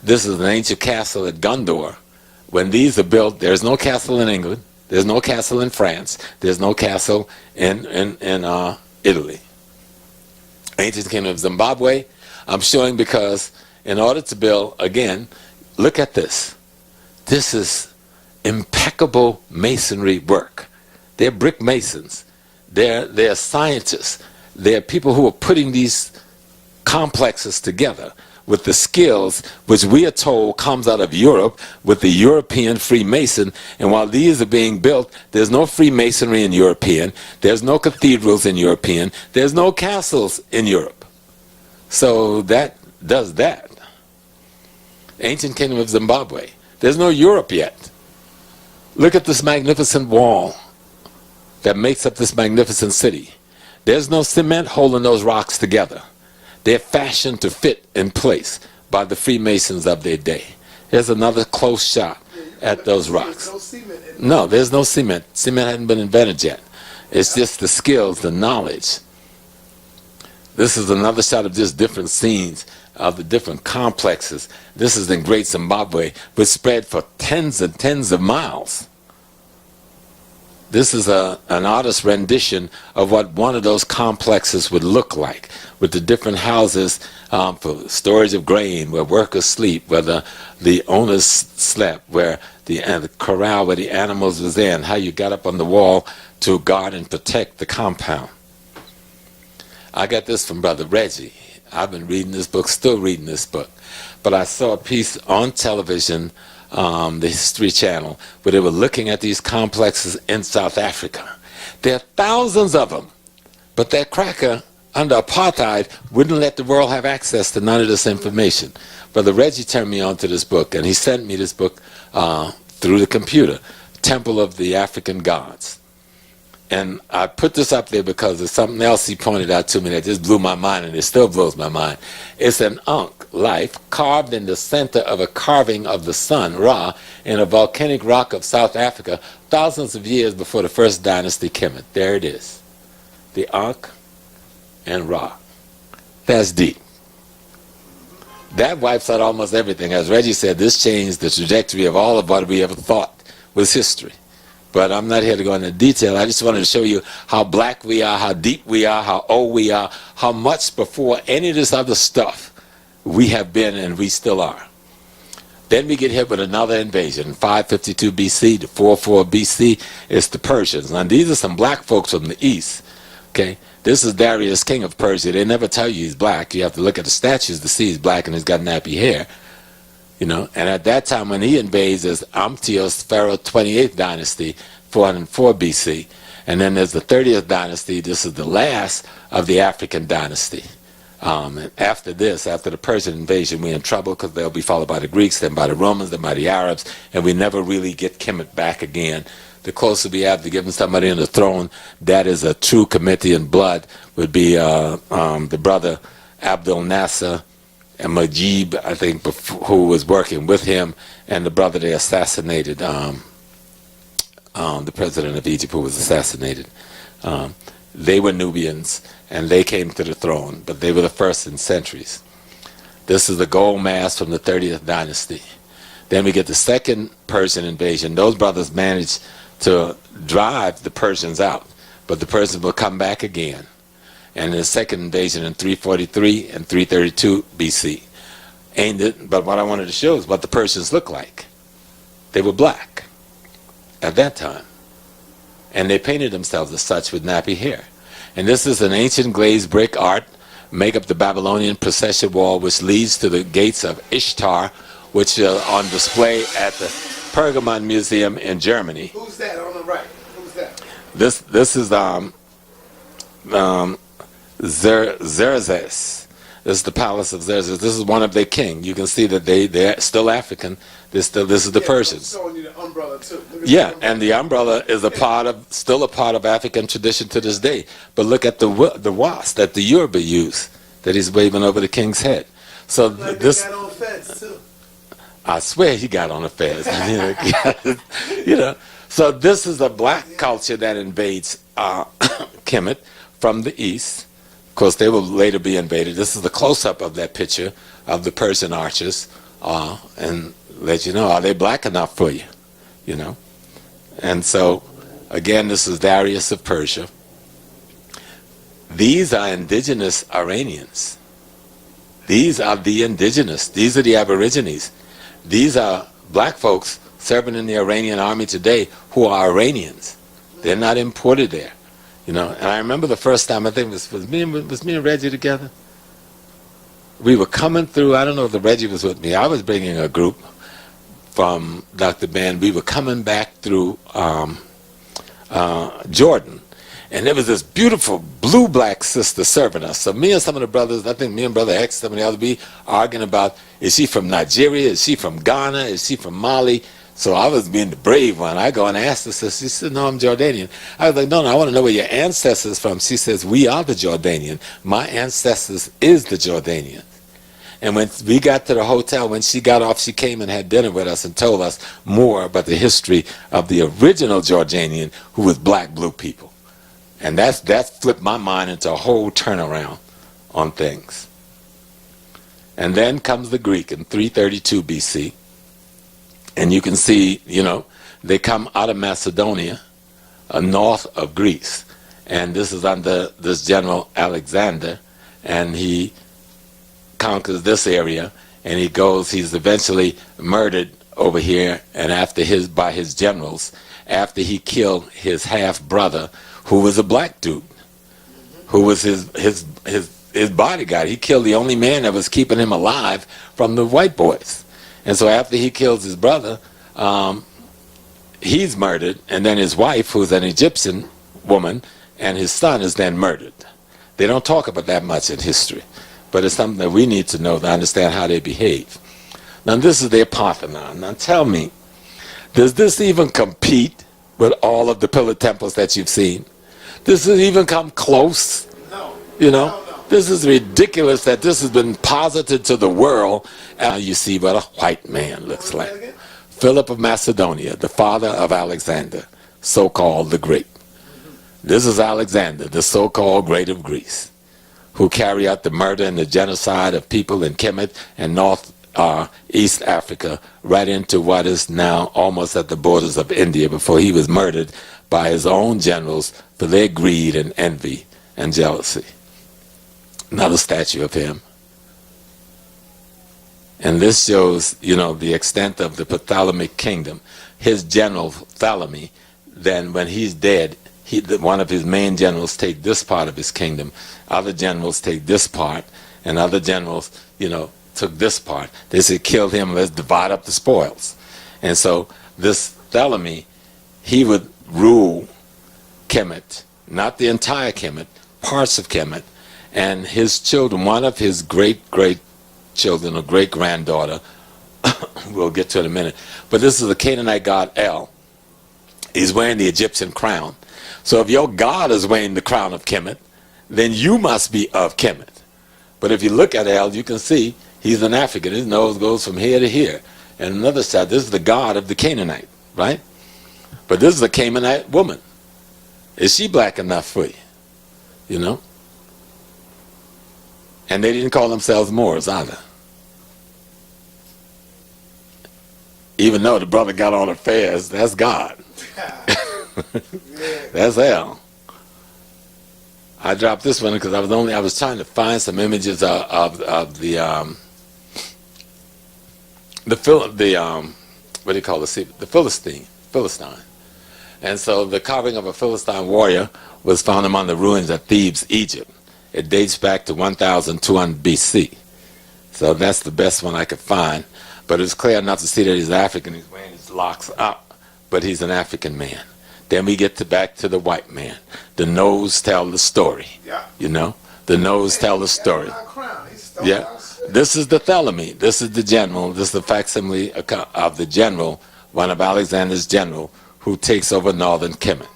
This is an ancient castle at Gondor. When these are built, there's no castle in England, there's no castle in France, there's no castle in Italy. Ancient Kingdom of Zimbabwe, I'm showing because in order to build, again, look at this. This is impeccable masonry work. They're brick masons. They're scientists. They're people who are putting these complexes together with the skills which we are told comes out of Europe with the European Freemason. And while these are being built, there's no Freemasonry in European, there's no cathedrals in European, there's no castles in Europe. So that does that. Ancient Kingdom of Zimbabwe. There's no Europe yet. Look at this magnificent wall that makes up this magnificent city. There's no cement holding those rocks together. They're fashioned to fit in place by the Freemasons of their day. Here's another close shot at those rocks. No, there's no cement. Cement hadn't been invented yet. It's just the skills, the knowledge. This is another shot of just different scenes of the different complexes. This is in Great Zimbabwe, which spread for tens and tens of miles. This is an artist's rendition of what one of those complexes would look like, with the different houses for storage of grain, where workers sleep, where the owners slept, where the corral where the animals was in, how you got up on the wall to guard and protect the compound. I got this from Brother Reggie. I've been reading this book, still reading this book. But I saw a piece on television, the History Channel, where they were looking at these complexes in South Africa. There are thousands of them, but that cracker under apartheid wouldn't let the world have access to none of this information. Brother Reggie turned me on to this book, and he sent me this book through the computer, Temple of the African Gods. And I put this up there because there's something else he pointed out to me that just blew my mind, and it still blows my mind. It's an Ankh life carved in the center of a carving of the sun, Ra, in a volcanic rock of South Africa, thousands of years before the first dynasty came. There it is. The Ankh and Ra. That's deep. That wipes out almost everything. As Reggie said, this changed the trajectory of all of what we ever thought was history. But I'm not here to go into detail. I just wanted to show you how black we are, how deep we are, how old we are, how much before any of this other stuff we have been and we still are. Then we get hit with another invasion. 552 BC to 44 BC, it's the Persians. Now these are some black folks from the east. Okay, this is Darius, king of Persia. They never tell you he's black. You have to look at the statues to see he's black, and he's got nappy hair. You know, and at that time when he invades is Amtios, Pharaoh 28th dynasty, 404 BC. And then there's the 30th dynasty. This is the last of the African dynasty. And after this, after the Persian invasion, we're in trouble because they'll be followed by the Greeks, then by the Romans, then by the Arabs, and we never really get Kemet back again. The closer we have to giving somebody on the throne that is a true Kemetian blood would be the brother Abdul Nasser and Majib, I think, who was working with him, and the brother they assassinated, the president of Egypt who was assassinated. They were Nubians, and they came to the throne, but they were the first in centuries. This is the gold mask from the 30th dynasty. Then we get the second Persian invasion. Those brothers managed to drive the Persians out, but the Persians will come back again. And the second invasion in 343 and 332 BC. But what I wanted to show is what the Persians looked like. They were black at that time. And they painted themselves as such with nappy hair. And this is an ancient glazed brick art, make up the Babylonian procession wall, which leads to the gates of Ishtar, which are on display at the Pergamon Museum in Germany. Who's that on the right? Who's that? This is Xerxes. This is the palace of Xerxes. This is one of their king. You can see that they're still African. This is the Persians. I'm showing you the umbrella too. Yeah, and the umbrella is still a part of African tradition to this day. But look at the wasp that the Yoruba use, that he's waving over the king's head. So like this. Got on feds too. I swear he got on a fez. You know. So this is a black culture that invades Kemet from the east. Of course, they will later be invaded. This is the close-up of that picture of the Persian archers and let you know, are they black enough for you? You know? And so, again, this is Darius of Persia. These are indigenous Iranians. These are the indigenous. These are the aborigines. These are black folks serving in the Iranian army today who are Iranians. They're not imported there. You know, and I remember the first time, I think it was me and Reggie together. We were coming through, I don't know if Reggie was with me. I was bringing a group from Dr. Ben. We were coming back through Jordan. And there was this beautiful blue-black sister serving us. So me and some of the brothers, I think me and Brother X, some of the others, be arguing about, is she from Nigeria? Is she from Ghana? Is she from Mali? So I was being the brave one. I go and ask her, so she said, no, I'm Jordanian. I was like, no, I want to know where your ancestors from. She says, we are the Jordanian. My ancestors is the Jordanian. And when we got to the hotel, when she got off, she came and had dinner with us and told us more about the history of the original Jordanian, who was black blue people. And that flipped my mind into a whole turnaround on things. And then comes the Greek in 332 BC. And you can see, you know, they come out of Macedonia, north of Greece. And this is under this general Alexander. And he conquers this area. And he goes, he's eventually murdered over here and by his generals, after he killed his half-brother, who was a black dude, who was his bodyguard. He killed the only man that was keeping him alive from the white boys. And so after he kills his brother, he's murdered, and then his wife, who's an Egyptian woman, and his son is then murdered. They don't talk about that much in history, but it's something that we need to know to understand how they behave. Now this is their Parthenon. Now tell me, does this even compete with all of the pillar temples that you've seen? Does it even come close? No. You know? No. This is ridiculous that this has been posited to the world. And you see what a white man looks like. Philip of Macedonia, the father of Alexander, so-called the Great. This is Alexander, the so-called Great of Greece, who carried out the murder and the genocide of people in Kemet and North East Africa, right into what is now almost at the borders of India, before he was murdered by his own generals for their greed and envy and jealousy. Another statue of him. And this shows, you know, the extent of the Ptolemaic kingdom. His general, Ptolemy, then when he's dead, one of his main generals take this part of his kingdom, other generals take this part, and other generals, you know, took this part. They said, kill him, let's divide up the spoils. And so this Ptolemy, he would rule Kemet, not the entire Kemet, parts of Kemet, and his children, one of his great-great-children, or great-granddaughter, we'll get to it in a minute, but this is the Canaanite god El. He's wearing the Egyptian crown. So if your god is wearing the crown of Kemet, then you must be of Kemet. But if you look at El, you can see he's an African. His nose goes from here to here. And another side, this is the god of the Canaanite, right? But this is a Canaanite woman. Is she black enough for you? You know? And they didn't call themselves Moors either. Even though the brother got on affairs, that's God. That's El. I dropped this one because I was trying to find some images of the what do you call the Philistine. And so the carving of a Philistine warrior was found among the ruins at Thebes, Egypt. It dates back to 1200 BC. So that's the best one I could find. But it's clear enough to see that he's African. He's wearing his locks up, but he's an African man. Then we get back to the white man. The nose tell the story. Yeah. You know? The nose tell the story. Yeah. This is the Ptolemy. This is the general. This is the facsimile of the general, one of Alexander's general, who takes over northern Kemet.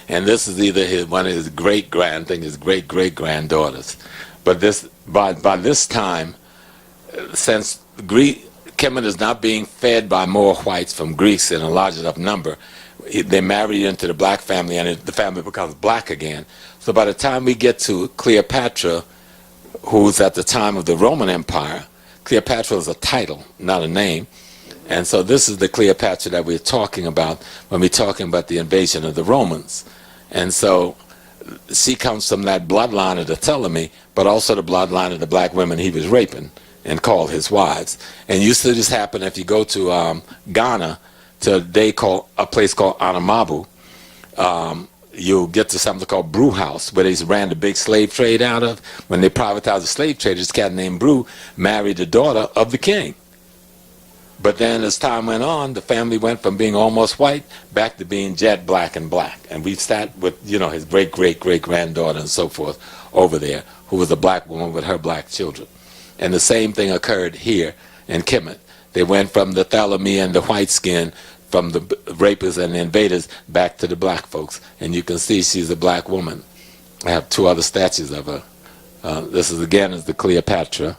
And this is either one of his great-great-granddaughters. But by this time, since Kemet is not being fed by more whites from Greeks in a large enough number, they marry into the black family, and the family becomes black again. So by the time we get to Cleopatra, who's at the time of the Roman Empire, Cleopatra is a title, not a name. And so this is the Cleopatra that we're talking about when we're talking about the invasion of the Romans. And so she comes from that bloodline of the Ptolemy, but also the bloodline of the black women he was raping and called his wives. And you see this happen if you go to Ghana, to a place called Anamabu. You'll get to something called Brew House, where they ran the big slave trade out of. When they privatized the slave trade, this cat named Brew married the daughter of the king. But then as time went on, the family went from being almost white back to being jet black and black. And we've sat with, his great-great-great-granddaughter and so forth over there, who was a black woman with her black children. And the same thing occurred here in Kemet. They went from the Thalami and the white skin, from the rapists and the invaders, back to the black folks. And you can see she's a black woman. I have two other statues of her. This is the Cleopatra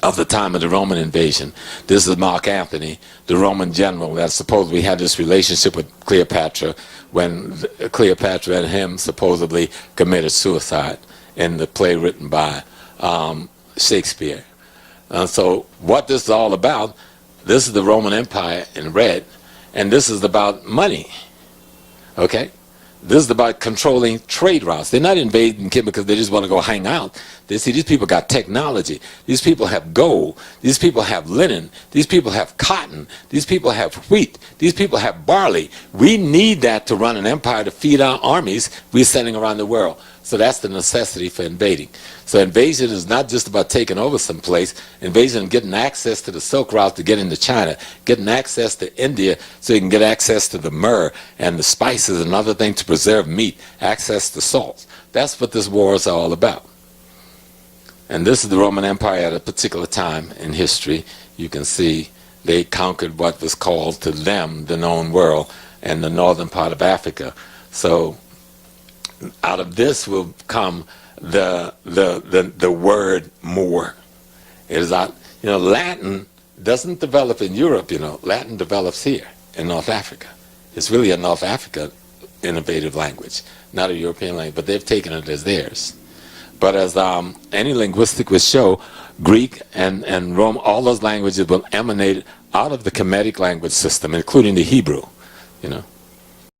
of the time of the Roman invasion. This is Mark Antony, the Roman general that supposedly had this relationship with Cleopatra when Cleopatra and him supposedly committed suicide in the play written by Shakespeare. So what this is all about, this is the Roman Empire in red, and this is about money. Okay? This is about controlling trade routes. They're not invading Kim because they just want to go hang out. These people got technology. These people have gold. These people have linen. These people have cotton. These people have wheat. These people have barley. We need that to run an empire to feed our armies we're sending around the world. So that's the necessity for invading. So invasion is not just about taking over some place. Invasion is getting access to the Silk Route to get into China, getting access to India so you can get access to the myrrh and the spices and other things to preserve meat, access to salt. That's what this war is all about. And this is the Roman Empire at a particular time in history. You can see they conquered what was called to them the known world and the northern part of Africa. So out of this will come the word more. It is out, Latin doesn't develop in Europe, Latin develops here in North Africa. It's really a North Africa innovative language, not a European language, but they've taken it as theirs. But as any linguistic would show, Greek and Rome, all those languages will emanate out of the Kemetic language system, including the Hebrew,